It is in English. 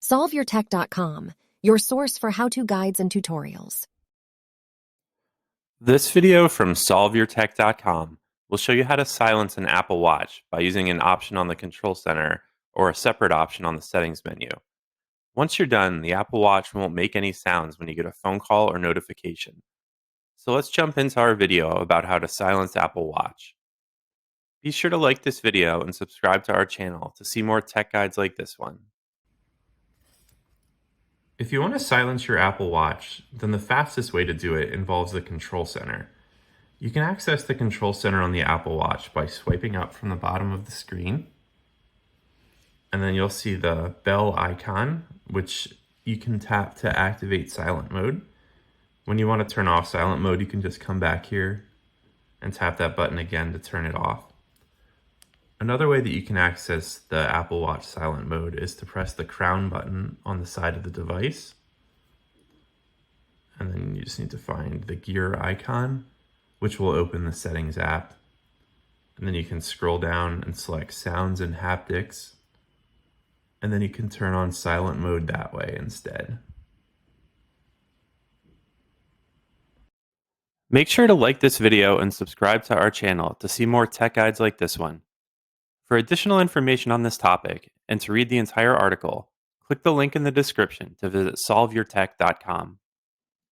SolveYourTech.com, your source for how-to guides and tutorials. This video from SolveYourTech.com will show you how to silence an Apple Watch by using an option on the Control Center or a separate option on the Settings menu. Once you're done, the Apple Watch won't make any sounds when you get a phone call or notification. So let's jump into our video about how to silence Apple Watch. Be sure to like this video and subscribe to our channel to see more tech guides like this one. If you want to silence your Apple Watch, then the fastest way to do it involves the Control Center. You can access the Control Center on the Apple Watch by swiping up from the bottom of the screen. And then you'll see the bell icon, which you can tap to activate silent mode. When you want to turn off silent mode, you can just come back here and tap that button again to turn it off. Another way that you can access the Apple Watch silent mode is to press the crown button on the side of the device. And then you just need to find the gear icon, which will open the Settings app. And then you can scroll down and select Sounds and Haptics. And then you can turn on silent mode that way instead. Make sure to like this video and subscribe to our channel to see more tech guides like this one. For additional information on this topic and to read the entire article, click the link in the description to visit solveyourtech.com.